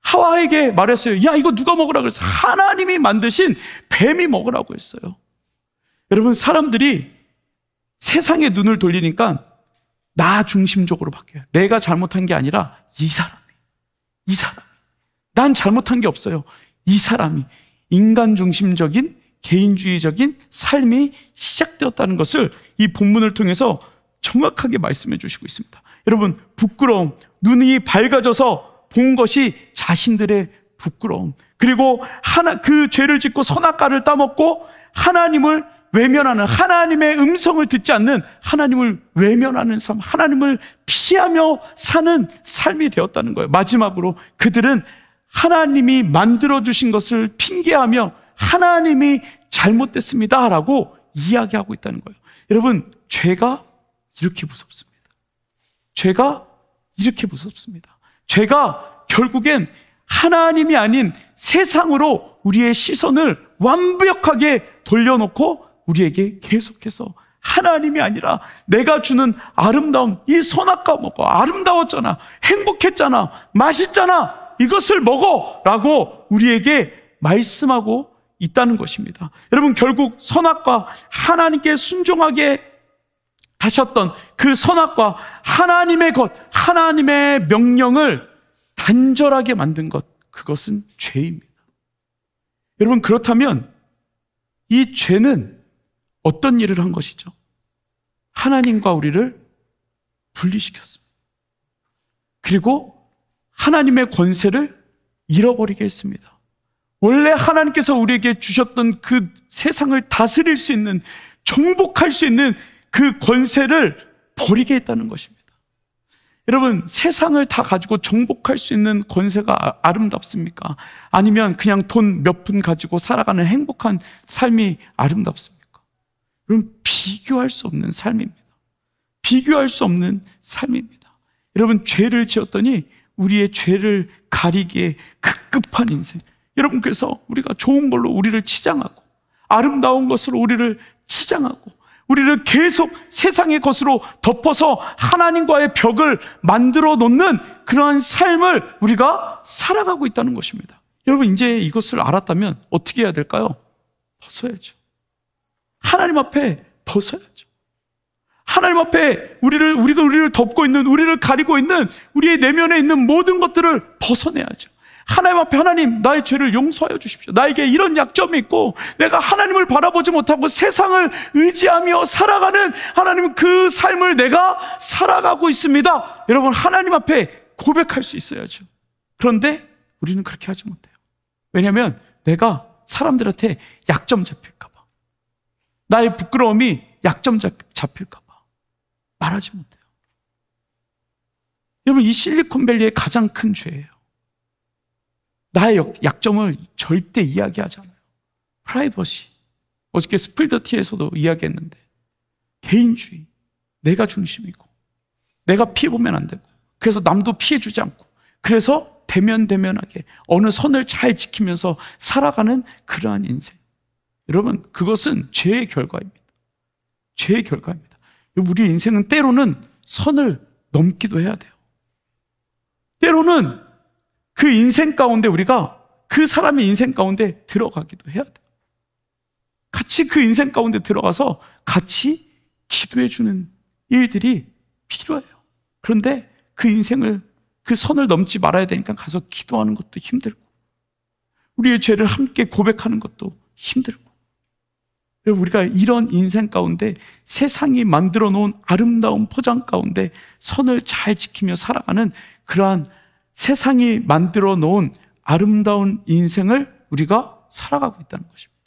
하와에게 말했어요. 야, 이거 누가 먹으라 그랬어? 하나님이 만드신 뱀이 먹으라고 했어요. 여러분, 사람들이 세상에 눈을 돌리니까 나 중심적으로 바뀌어요. 내가 잘못한 게 아니라 이 사람이. 난 잘못한 게 없어요. 이 사람이 인간 중심적인 개인주의적인 삶이 시작되었다는 것을 이 본문을 통해서 정확하게 말씀해 주시고 있습니다. 여러분, 부끄러움, 눈이 밝아져서 본 것이 자신들의 부끄러움, 그리고 그 죄를 짓고 선악과를 따먹고 하나님을 외면하는, 하나님의 음성을 듣지 않는, 하나님을 외면하는 삶, 하나님을 피하며 사는 삶이 되었다는 거예요. 마지막으로 그들은 하나님이 만들어주신 것을 핑계하며 하나님이 잘못됐습니다 라고 이야기하고 있다는 거예요. 여러분, 죄가 이렇게 무섭습니다. 죄가 이렇게 무섭습니다. 죄가 결국엔 하나님이 아닌 세상으로 우리의 시선을 완벽하게 돌려놓고 우리에게 계속해서 하나님이 아니라 내가 주는 아름다움, 이 선악과 먹어, 아름다웠잖아, 행복했잖아, 맛있잖아, 이것을 먹어 라고 우리에게 말씀하고 있다는 것입니다. 여러분, 결국 선악과, 하나님께 순종하게 하셨던 그 선악과, 하나님의 것, 하나님의 명령을 단절하게 만든 것, 그것은 죄입니다. 여러분, 그렇다면 이 죄는 어떤 일을 한 것이죠? 하나님과 우리를 분리시켰습니다. 그리고 하나님의 권세를 잃어버리게 했습니다. 원래 하나님께서 우리에게 주셨던 그 세상을 다스릴 수 있는, 정복할 수 있는 그 권세를 버리게 했다는 것입니다. 여러분, 세상을 다 가지고 정복할 수 있는 권세가 아름답습니까? 아니면 그냥 돈 몇 푼 가지고 살아가는 행복한 삶이 아름답습니까? 여러분, 비교할 수 없는 삶입니다. 비교할 수 없는 삶입니다. 여러분, 죄를 지었더니 우리의 죄를 가리기에 급급한 인생. 여러분, 그래서 우리가 좋은 걸로 우리를 치장하고, 아름다운 것으로 우리를 치장하고, 우리를 계속 세상의 것으로 덮어서 하나님과의 벽을 만들어 놓는 그러한 삶을 우리가 살아가고 있다는 것입니다. 여러분, 이제 이것을 알았다면 어떻게 해야 될까요? 벗어야죠. 하나님 앞에 벗어야죠. 하나님 앞에 우리가 우리를 덮고 있는, 우리를 가리고 있는, 우리의 내면에 있는 모든 것들을 벗어내야죠. 하나님 앞에, 하나님, 나의 죄를 용서하여 주십시오. 나에게 이런 약점이 있고 내가 하나님을 바라보지 못하고 세상을 의지하며 살아가는, 하나님, 그 삶을 내가 살아가고 있습니다. 여러분, 하나님 앞에 고백할 수 있어야죠. 그런데 우리는 그렇게 하지 못해요. 왜냐하면 내가 사람들한테 약점 잡힐까 봐, 나의 부끄러움이 약점 잡힐까 봐 말하지 못해요. 여러분, 이 실리콘밸리의 가장 큰 죄예요. 나의 약점을 절대 이야기하지 않아요. 프라이버시. 어저께 스필더티에서도 이야기했는데, 개인주의, 내가 중심이고, 내가 피해보면 안 되고, 그래서 남도 피해주지 않고, 그래서 대면하게 어느 선을 잘 지키면서 살아가는 그러한 인생. 여러분, 그것은 죄의 결과입니다. 죄의 결과입니다. 우리 인생은 때로는 선을 넘기도 해야 돼요. 때로는 그 인생 가운데, 우리가 그 사람의 인생 가운데 들어가기도 해야 돼요. 같이 그 인생 가운데 들어가서 같이 기도해 주는 일들이 필요해요. 그런데 그 인생을, 그 선을 넘지 말아야 되니까 가서 기도하는 것도 힘들고, 우리의 죄를 함께 고백하는 것도 힘들고. 우리가 이런 인생 가운데 세상이 만들어 놓은 아름다운 포장 가운데 선을 잘 지키며 살아가는 그러한 세상이 만들어 놓은 아름다운 인생을 우리가 살아가고 있다는 것입니다.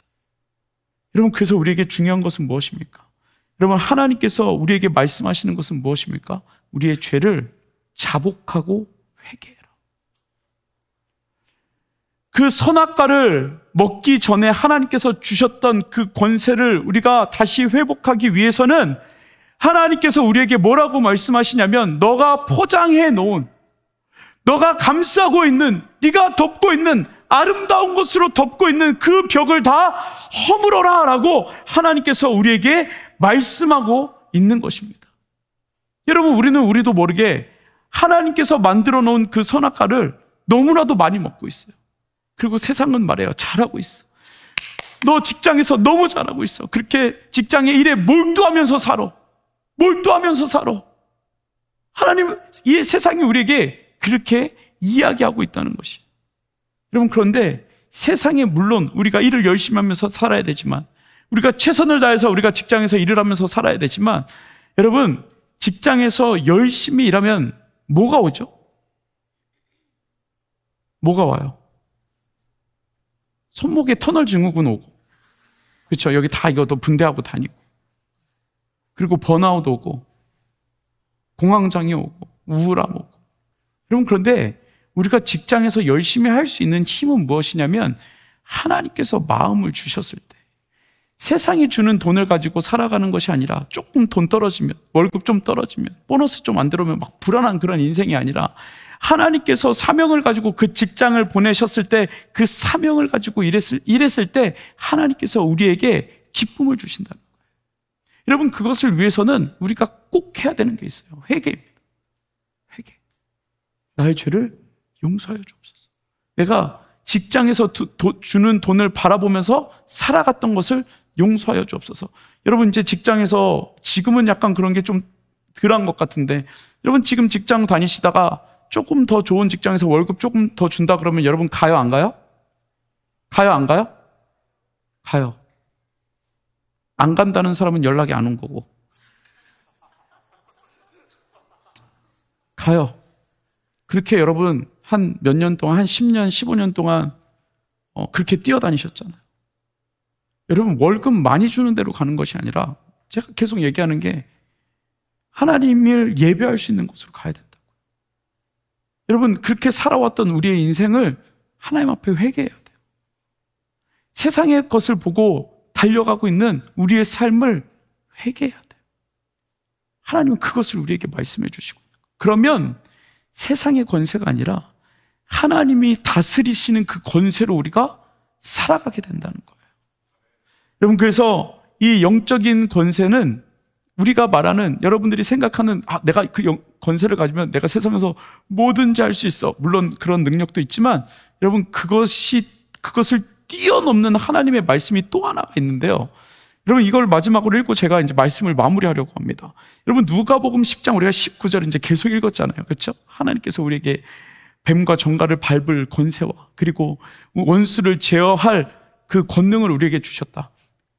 여러분, 그래서 우리에게 중요한 것은 무엇입니까? 여러분, 하나님께서 우리에게 말씀하시는 것은 무엇입니까? 우리의 죄를 자복하고 회개해라. 그 선악과를 먹기 전에 하나님께서 주셨던 그 권세를 우리가 다시 회복하기 위해서는 하나님께서 우리에게 뭐라고 말씀하시냐면, 너가 포장해 놓은, 너가 감싸고 있는, 네가 덮고 있는 아름다운 것으로 덮고 있는 그 벽을 다 허물어라 라고 하나님께서 우리에게 말씀하고 있는 것입니다. 여러분, 우리도 모르게 하나님께서 만들어 놓은 그 선악과를 너무나도 많이 먹고 있어요. 그리고 세상은 말해요, 잘하고 있어. 너 직장에서 너무 잘하고 있어. 그렇게 직장의 일에 몰두하면서 살아. 몰두하면서 살아. 하나님, 이 세상이 우리에게 그렇게 이야기하고 있다는 것이. 여러분, 그런데 세상에 물론 우리가 일을 열심히 하면서 살아야 되지만, 우리가 최선을 다해서 우리가 직장에서 일을 하면서 살아야 되지만, 여러분, 직장에서 열심히 일하면 뭐가 오죠? 뭐가 와요? 손목에 터널 증후군 오고, 그렇죠? 여기 다 이것도 분대하고 다니고, 그리고 번아웃 오고, 공황장애 오고, 우울함 오고. 여러분, 그런데 우리가 직장에서 열심히 할 수 있는 힘은 무엇이냐면, 하나님께서 마음을 주셨을 때, 세상이 주는 돈을 가지고 살아가는 것이 아니라, 조금 돈 떨어지면, 월급 좀 떨어지면, 보너스 좀 안 들어오면 막 불안한 그런 인생이 아니라, 하나님께서 사명을 가지고 그 직장을 보내셨을 때, 그 사명을 가지고 일했을 때 하나님께서 우리에게 기쁨을 주신다는 거예요. 여러분, 그것을 위해서는 우리가 꼭 해야 되는 게 있어요. 회개입니다. 회개. 나의 죄를 용서하여 주옵소서. 내가 직장에서 주는 돈을 바라보면서 살아갔던 것을 용서하여 주옵소서. 여러분, 이제 직장에서 지금은 약간 그런 게 좀 덜한 것 같은데, 여러분 지금 직장 다니시다가 조금 더 좋은 직장에서 월급 조금 더 준다 그러면 여러분 가요, 안 가요? 가요, 안 가요? 가요. 안 간다는 사람은 연락이 안 온 거고. 가요. 그렇게 여러분 한 몇 년 동안, 한 10년, 15년 동안 그렇게 뛰어다니셨잖아요. 여러분, 월급 많이 주는 대로 가는 것이 아니라, 제가 계속 얘기하는 게, 하나님을 예배할 수 있는 곳으로 가야 된다고. 여러분, 그렇게 살아왔던 우리의 인생을 하나님 앞에 회개해야 돼요. 세상의 것을 보고 달려가고 있는 우리의 삶을 회개해야 돼요. 하나님은 그것을 우리에게 말씀해 주시고, 그러면 세상의 권세가 아니라 하나님이 다스리시는 그 권세로 우리가 살아가게 된다는 거예요. 여러분, 그래서 이 영적인 권세는 우리가 말하는, 여러분들이 생각하는, 내가 그 권세를 가지면 내가 세상에서 뭐든지 할 수 있어. 물론 그런 능력도 있지만, 여러분, 그것을 뛰어넘는 하나님의 말씀이 또 하나가 있는데요. 여러분, 이걸 마지막으로 읽고 제가 이제 말씀을 마무리하려고 합니다. 여러분, 누가복음 10장 우리가 19절 이제 계속 읽었잖아요. 그렇죠? 하나님께서 우리에게 뱀과 정갈을 밟을 권세와, 그리고 원수를 제어할 그 권능을 우리에게 주셨다.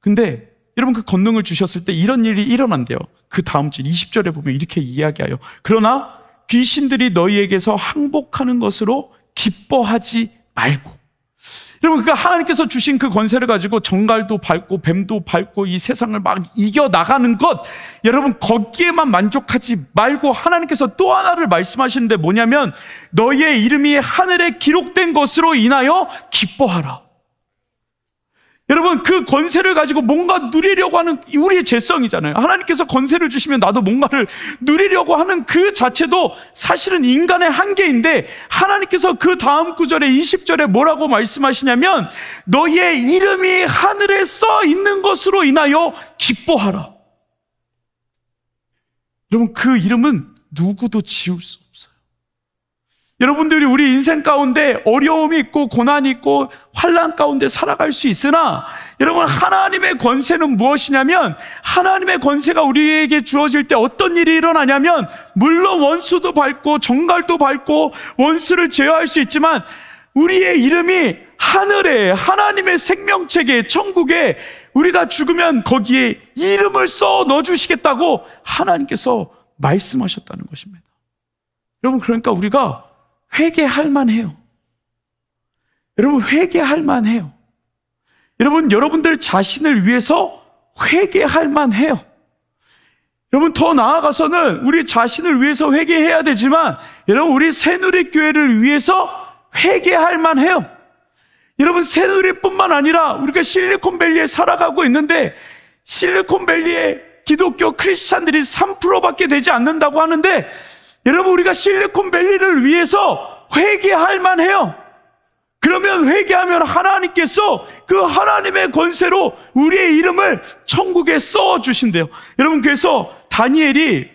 근데 여러분, 그 권능을 주셨을 때 이런 일이 일어난대요. 그 다음 절 20절에 보면 이렇게 이야기하여, 그러나 귀신들이 너희에게서 항복하는 것으로 기뻐하지 말고. 여러분, 그 하나님께서 주신 그 권세를 가지고 정갈도 밟고 뱀도 밟고 이 세상을 막 이겨나가는 것, 여러분 거기에만 만족하지 말고 하나님께서 또 하나를 말씀하시는데 뭐냐면, 너희의 이름이 하늘에 기록된 것으로 인하여 기뻐하라. 여러분, 그 권세를 가지고 뭔가 누리려고 하는 우리의 죄성이잖아요. 하나님께서 권세를 주시면 나도 뭔가를 누리려고 하는 그 자체도 사실은 인간의 한계인데, 하나님께서 그 다음 구절에 20절에 뭐라고 말씀하시냐면, 너희의 이름이 하늘에 써 있는 것으로 인하여 기뻐하라. 여러분, 그 이름은 누구도 지울 수 없어요. 여러분들이 우리 인생 가운데 어려움이 있고 고난이 있고 환난 가운데 살아갈 수 있으나, 여러분, 하나님의 권세는 무엇이냐면, 하나님의 권세가 우리에게 주어질 때 어떤 일이 일어나냐면, 물론 원수도 밟고 정갈도 밟고 원수를 제어할 수 있지만, 우리의 이름이 하늘에 하나님의 생명책에 천국에 우리가 죽으면 거기에 이름을 써 넣어주시겠다고 하나님께서 말씀하셨다는 것입니다. 여러분, 그러니까 우리가 회개할 만해요. 여러분, 회개할 만해요. 여러분, 여러분들 자신을 위해서 회개할 만해요. 여러분, 더 나아가서는 우리 자신을 위해서 회개해야 되지만 여러분, 우리 새누리교회를 위해서 회개할 만해요. 여러분, 새누리뿐만 아니라 우리가 실리콘밸리에 살아가고 있는데 실리콘밸리에 기독교 크리스찬들이 3%밖에 되지 않는다고 하는데 여러분, 우리가 실리콘밸리를 위해서 회개할 만해요. 그러면 회개하면 하나님께서 그 하나님의 권세로 우리의 이름을 천국에 써주신대요. 여러분, 그래서 다니엘이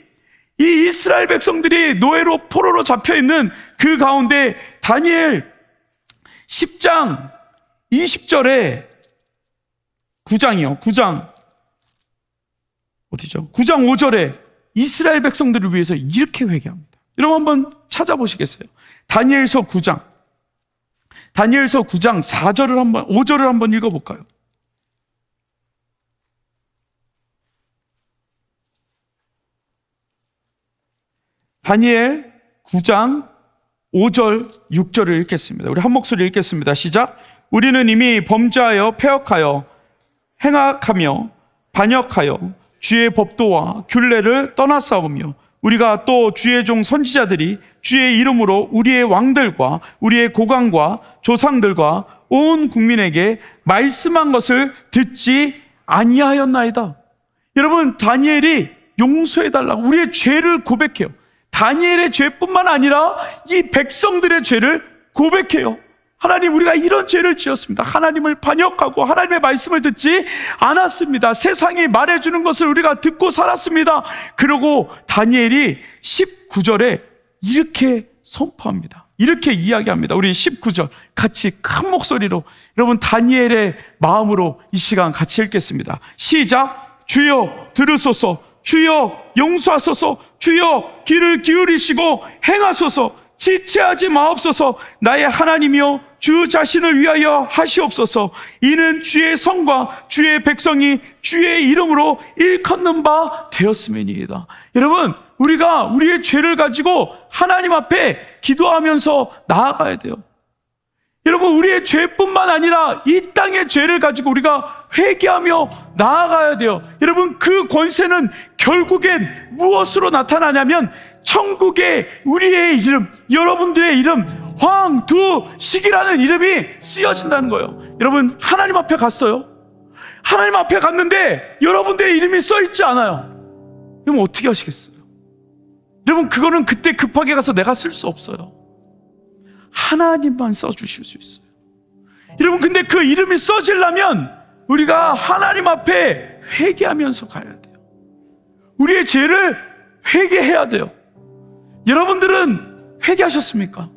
이 이스라엘 백성들이 노예로 포로로 잡혀있는 그 가운데 다니엘 10장 20절에 9장이요. 9장 어디죠? 9장 5절에 이스라엘 백성들을 위해서 이렇게 회개합니다. 여러분, 한번 찾아보시겠어요? 다니엘서 9장 5절을 한번 읽어볼까요? 다니엘 9장 5절, 6절을 읽겠습니다. 우리 한 목소리 읽겠습니다. 시작. 우리는 이미 범죄하여 패역하여 행악하며 반역하여 주의 법도와 균례를 떠나싸우며 우리가 또 주의 종 선지자들이 주의 이름으로 우리의 왕들과 우리의 고관과 조상들과 온 국민에게 말씀한 것을 듣지 아니하였나이다. 여러분, 다니엘이 용서해달라고 우리의 죄를 고백해요. 다니엘의 죄뿐만 아니라 이 백성들의 죄를 고백해요. 하나님, 우리가 이런 죄를 지었습니다. 하나님을 반역하고 하나님의 말씀을 듣지 않았습니다. 세상이 말해주는 것을 우리가 듣고 살았습니다. 그리고 다니엘이 19절에 이렇게 선포합니다. 이렇게 이야기합니다. 우리 19절 같이 큰 목소리로 여러분, 다니엘의 마음으로 이 시간 같이 읽겠습니다. 시작. 주여 들으소서. 주여 용서하소서. 주여 귀를 기울이시고 행하소서. 지체하지 마옵소서. 나의 하나님이여 주 자신을 위하여 하시옵소서. 이는 주의 성과 주의 백성이 주의 이름으로 일컫는 바 되었음이니이다. 여러분, 우리가 우리의 죄를 가지고 하나님 앞에 기도하면서 나아가야 돼요. 여러분, 우리의 죄뿐만 아니라 이 땅의 죄를 가지고 우리가 회개하며 나아가야 돼요. 여러분, 그 권세는 결국엔 무엇으로 나타나냐면 천국에 우리의 이름, 여러분들의 이름, 황두식이라는 이름이 쓰여진다는 거예요. 여러분, 하나님 앞에 갔어요. 하나님 앞에 갔는데 여러분들의 이름이 써있지 않아요. 그럼 어떻게 하시겠어요? 여러분, 그거는 그때 급하게 가서 내가 쓸 수 없어요. 하나님만 써주실 수 있어요. 여러분, 근데 그 이름이 써지려면 우리가 하나님 앞에 회개하면서 가야 돼요. 우리의 죄를 회개해야 돼요. 여러분들은 회개하셨습니까?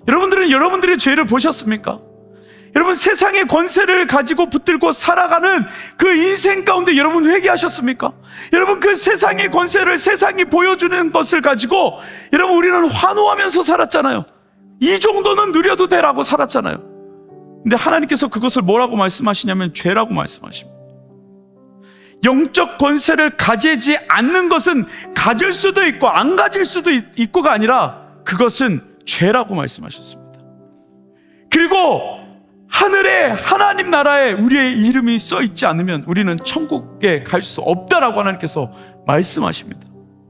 여러분들은 여러분들의 죄를 보셨습니까? 여러분, 세상의 권세를 가지고 붙들고 살아가는 그 인생 가운데 여러분 회개하셨습니까? 여러분, 그 세상의 권세를, 세상이 보여주는 것을 가지고 여러분, 우리는 환호하면서 살았잖아요. 이 정도는 누려도 되라고 살았잖아요. 근데 하나님께서 그것을 뭐라고 말씀하시냐면 죄라고 말씀하십니다. 영적 권세를 가지지 않는 것은 가질 수도 있고 안 가질 수도 있고가 아니라 그것은 죄라고 말씀하셨습니다. 그리고 하늘에 하나님 나라에 우리의 이름이 써있지 않으면 우리는 천국에 갈 수 없다라고 하나님께서 말씀하십니다.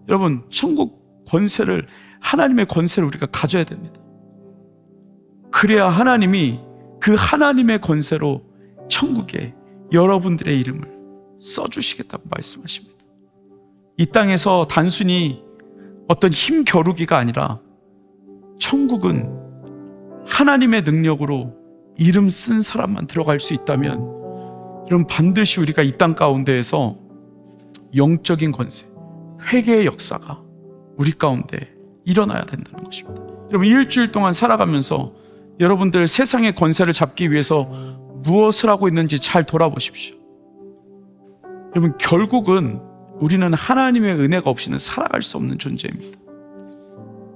여러분, 천국 권세를, 하나님의 권세를 우리가 가져야 됩니다. 그래야 하나님이 그 하나님의 권세로 천국에 여러분들의 이름을 써주시겠다고 말씀하십니다. 이 땅에서 단순히 어떤 힘 겨루기가 아니라 천국은 하나님의 능력으로 이름 쓴 사람만 들어갈 수 있다면 여러분, 반드시 우리가 이 땅 가운데에서 영적인 권세, 회개의 역사가 우리 가운데 일어나야 된다는 것입니다. 여러분, 일주일 동안 살아가면서 여러분들 세상의 권세를 잡기 위해서 무엇을 하고 있는지 잘 돌아보십시오. 여러분, 결국은 우리는 하나님의 은혜가 없이는 살아갈 수 없는 존재입니다.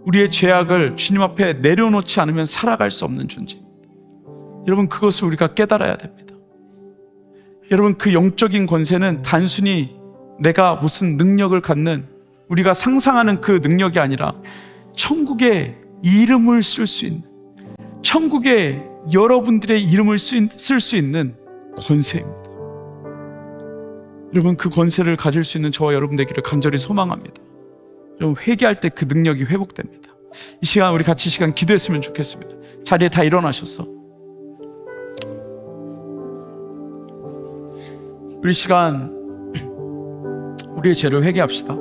우리의 죄악을 주님 앞에 내려놓지 않으면 살아갈 수 없는 존재입니다. 여러분, 그것을 우리가 깨달아야 됩니다. 여러분, 그 영적인 권세는 단순히 내가 무슨 능력을 갖는, 우리가 상상하는 그 능력이 아니라 천국의 이름을 쓸 수 있는, 천국에 여러분들의 이름을 쓸 수 있는 권세입니다. 여러분, 그 권세를 가질 수 있는 저와 여러분 되기를 간절히 소망합니다. 여러분, 회개할 때 그 능력이 회복됩니다. 이 시간 우리 같이 시간 기도했으면 좋겠습니다. 자리에 다 일어나셔서 우리 시간 우리의 죄를 회개합시다.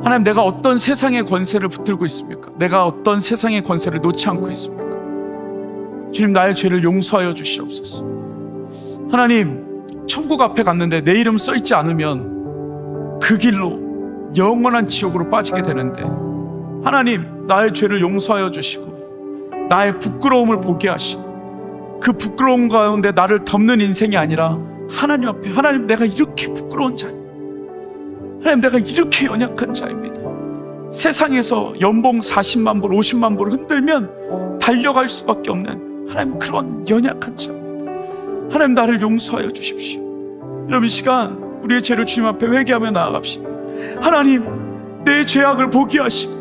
하나님, 내가 어떤 세상의 권세를 붙들고 있습니까? 내가 어떤 세상의 권세를 놓지 않고 있습니까? 주님, 나의 죄를 용서하여 주시옵소서. 하나님, 천국 앞에 갔는데 내 이름 써있지 않으면 그 길로 영원한 지옥으로 빠지게 되는데, 하나님, 나의 죄를 용서하여 주시고 나의 부끄러움을 보게 하시고, 그 부끄러움 가운데 나를 덮는 인생이 아니라 하나님 앞에, 하나님, 내가 이렇게 부끄러운 자입니다. 하나님, 내가 이렇게 연약한 자입니다. 세상에서 연봉 40만 불, 50만 불을 흔들면 달려갈 수밖에 없는 하나님, 그런 연약한 자입니다. 하나님, 나를 용서하여 주십시오. 여러분, 이 시간 우리의 죄를 주님 앞에 회개하며 나아갑시다. 하나님, 내 죄악을 보게 하시고,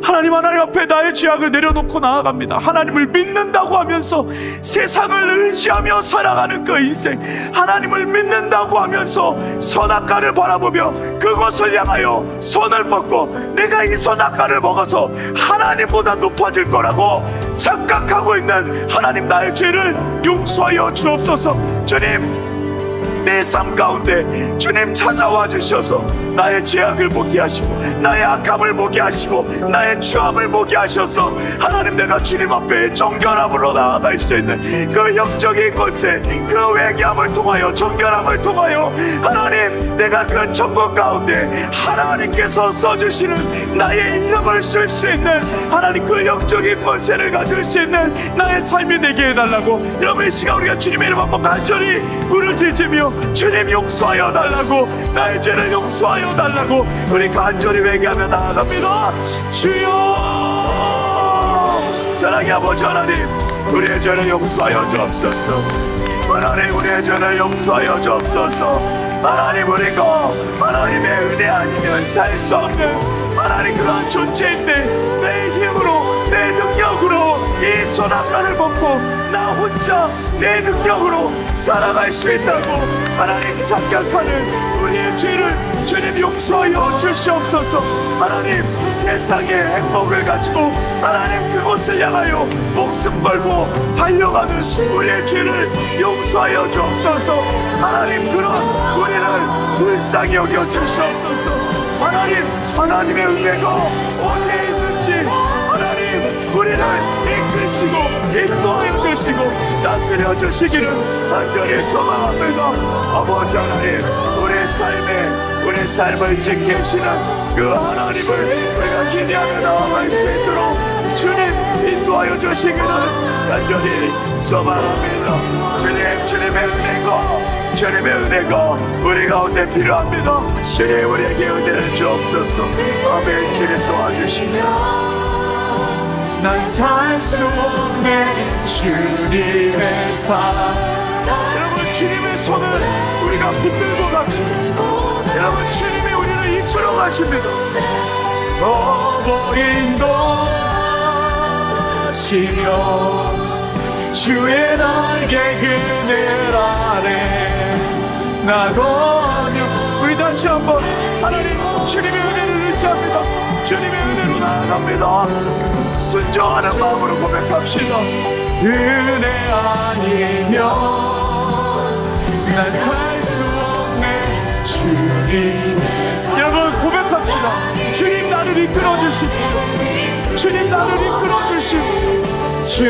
하나님 앞에 나의 죄악을 내려놓고 나아갑니다. 하나님을 믿는다고 하면서 세상을 의지하며 살아가는 그 인생, 하나님을 믿는다고 하면서 선악과를 바라보며 그것을 향하여 손을 뻗고 내가 이 선악과를 먹어서 하나님보다 높아질 거라고 착각하고 있는 하나님, 나의 죄를 용서하여 주옵소서. 주님, 내 삶 가운데 주님 찾아와 주셔서 나의 죄악을 보게 하시고 나의 악함을 보게 하시고 나의 추함을 보게 하셔서 하나님, 내가 주님 앞에 정결함으로 나아갈 수 있는 그 영적인 권세, 그 회개함을 통하여, 정결함을 통하여 하나님, 내가 그 천국 가운데 하나님께서 써주시는 나의 이름을 쓸 수 있는 하나님, 그 영적인 권세를 가질 수 있는 나의 삶이 되게 해달라고. 여러분, 이 시간 우리가 주님의 이름 한번 간절히 부르짖으며 주님 용서하여 달라고, 나의 죄를 용서하여 달라고 우리 간절히 회개하며 나아갑니다. 주여, 사랑의 아버지 하나님, 우리의 죄를 용서하여 주옵소서. 하나님, 우리의 죄를 용서하여 주옵소서. 하나님, 우리가 하나님의 은혜 아니면 살 수 없는 하나님, 그러한 존재인데 내 힘으로, 내 능력으로 이 선악과를 먹고 나 혼자 내 능력으로 살아갈 수 있다고 하나님 착각하는 우리의 죄를 주님 용서하여 주시옵소서. 하나님, 세상의 행복을 가지고 하나님, 그곳을 향하여 목숨 걸고 달려가는 우리의 죄를 용서하여 주옵소서. 하나님, 그런 우리를 불쌍히 여겨 주시옵소서. 하나님, 하나님의 은혜가 어디에 있는지 하나님, 우리를 이끄시고 인도해 주시고 다스려 주시기를 간절히 소망합니다. 아버지 하나님, 우리 삶을 지키시는 그 하나님을 우리가 기대하며 나아갈 수 있도록 주님 인도하여 주시기를 간절히 소망합니다. 주님의 은혜가 우리 가운데 필요합니다. 주님, 우리에게 은혜를 주옵소서. 아멘. 주님 도와주시며 난 살 수 없네 주님의 사랑. 여러분, 주님의 손을 우리가 붙들고 갑시다. 여러분, 주님이 우리를 이끌어 가십니다. 인도하시며 주의 날개 그늘 아래 나 거며. 우리 다시 한번 하나님, 주님의 은혜를 의지합니다. 주님의 은혜로 나아갑니다. 순종하는 마음으로 고백합시다. 은혜 아니면 난 살 수 없네 주님의 사랑. 여러분, 고백합시다. 주님, 나를 이끌어 주십시오. 주님, 나를 이끌어 주십시오. 주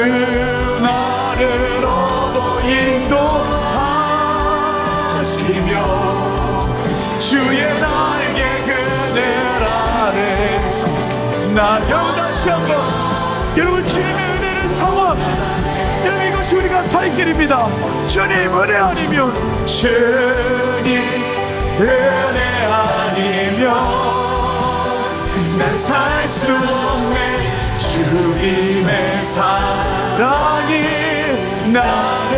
나를 얻어 인도하시며 주의 날개 그늘 아래 나. 다시 한번 여러분, 주님의 은혜를 사모합시다. 여러분, 이것이 우리가 살 길입니다. 주님 은혜 아니면, 주님 은혜 아니면 난 살 수 없네 주님의 사랑이 나를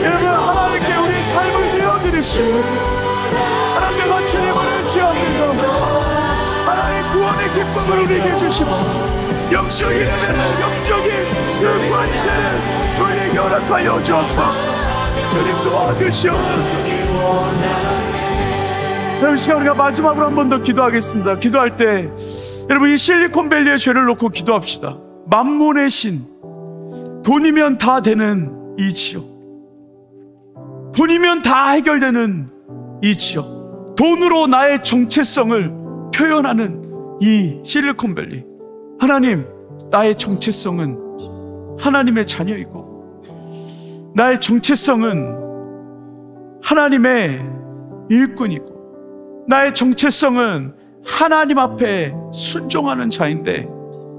여러분, 하나님께 우리 삶을 내어드리시고 하나님과 주님을 의지합니다. 하나님 구원의 기쁨을 우리에게 주시고 영적인 은혜를, 영적인 그 권세를 우리에게 허락하여 주옵소서. 주님 도와주시옵소서. 여러분, 시간 우리가 마지막으로 한 번 더 기도하겠습니다. 기도할 때 여러분, 이 실리콘밸리의 죄를 놓고 기도합시다. 만몬의 신, 돈이면 다 되는 이 지역, 돈이면 다 해결되는 이 지역, 돈으로 나의 정체성을 표현하는 이 실리콘밸리. 하나님, 나의 정체성은 하나님의 자녀이고 나의 정체성은 하나님의 일꾼이고 나의 정체성은 하나님 앞에 순종하는 자인데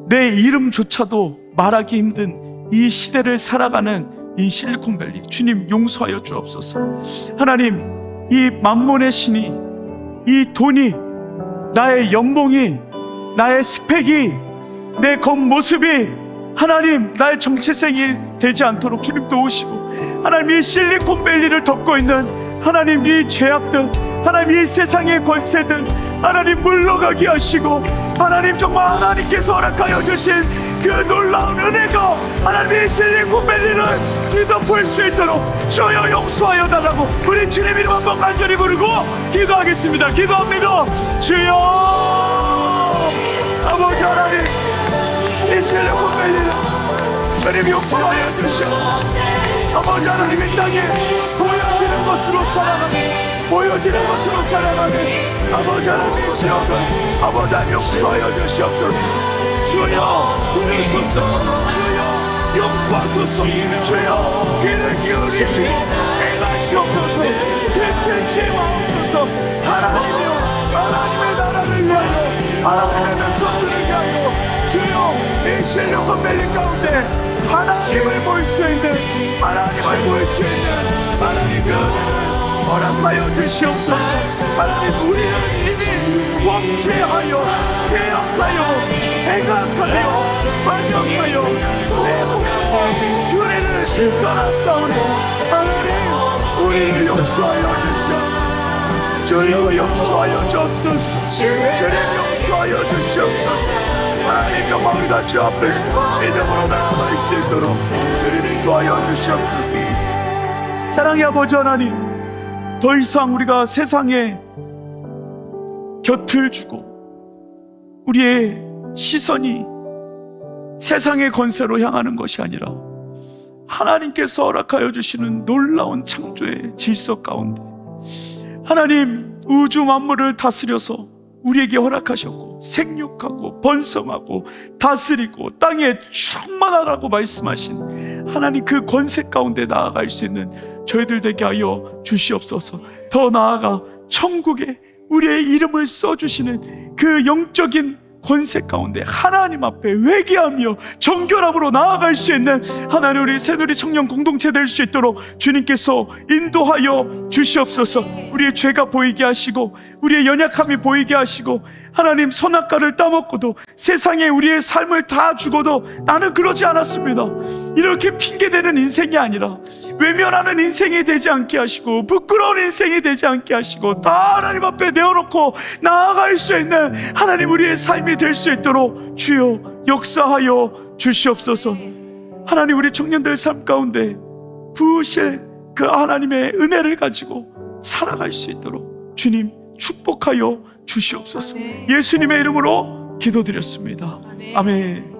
내 이름조차도 말하기 힘든 이 시대를 살아가는 이 실리콘밸리, 주님 용서하여 주옵소서. 하나님, 이 만몬의 신이, 이 돈이, 나의 연봉이, 나의 스펙이, 내 겉모습이 하나님 나의 정체성이 되지 않도록 주님 도우시고, 하나님 이 실리콘밸리를 덮고 있는 하나님 이 죄악들, 하나님 이 세상의 권세들 하나님 물러가게 하시고, 하나님 정말 하나님께서 허락하여 주신 그 놀라운 은혜가 하나님 이 실리콘밸리를 뒤덮을 수 있도록 주여 용서하여 달라고 우리 주님 이름 한번 간절히 부르고 기도하겠습니다. 기도합니다. 주여 아버지 하나님, 이 실리콘밸리를 주님 용서하여 주시고, 아버지 하나님 이 땅에 보여지는 것으로 살아가는, 보여지는 것으로 살아가는 아버지 하나님의 지역을 아버지 하나님 용서하여 주시옵소서. 주여 부르소서. 주여 용서하소서. 주여 귀를 기울이시 행하시옵소서. 죄책지 마옵소서. 하나님이여, 하나님의 나라를 위하여, 하나님의 백성들을 위하여 주여 이 실리콘밸리 가운데 하나님을 볼 수 있는, 하나님을 볼 수 있는 하나님 그 허락하여 주시옵소서. 하나님, 우리는 이미 왕죄하여 개혁하여 행악하여 반역하여 내 목표와 규례를 떠났사오니 하나님 우리를 용서하여 주시옵소서. 주여 용서하여 주옵소서. 주님 용서하여 주시옵소서. 하나님 정말 우리가 주 앞에 믿음으로 나아갈 수 있도록 주님 인도하여 주시옵소서. 사랑의 아버지 하나님, 더 이상 우리가 세상에 곁을 주고 우리의 시선이 세상의 권세로 향하는 것이 아니라 하나님께서 허락하여 주시는 놀라운 창조의 질서 가운데 하나님 우주 만물을 다스려서 우리에게 허락하셨고 생육하고 번성하고 다스리고 땅에 충만하라고 말씀하신 하나님 그 권세 가운데 나아갈 수 있는 저희들 되게 하여 주시옵소서. 더 나아가 천국에 우리의 이름을 써주시는 그 영적인 권세 가운데 하나님 앞에 회개하며 정결함으로 나아갈 수 있는 하나님 우리 새누리 청년 공동체 될 수 있도록 주님께서 인도하여 주시옵소서. 우리의 죄가 보이게 하시고 우리의 연약함이 보이게 하시고, 하나님 선악과를 따먹고도 세상에 우리의 삶을 다 주고도 나는 그러지 않았습니다, 이렇게 핑계대는 인생이 아니라 외면하는 인생이 되지 않게 하시고 부끄러운 인생이 되지 않게 하시고 다 하나님 앞에 내어놓고 나아갈 수 있는 하나님 우리의 삶이 될 수 있도록 주여 역사하여 주시옵소서. 하나님 우리 청년들 삶 가운데 부으실 그 하나님의 은혜를 가지고 살아갈 수 있도록 주님 축복하여 주시옵소서. 예수님의 이름으로 기도드렸습니다. 아멘.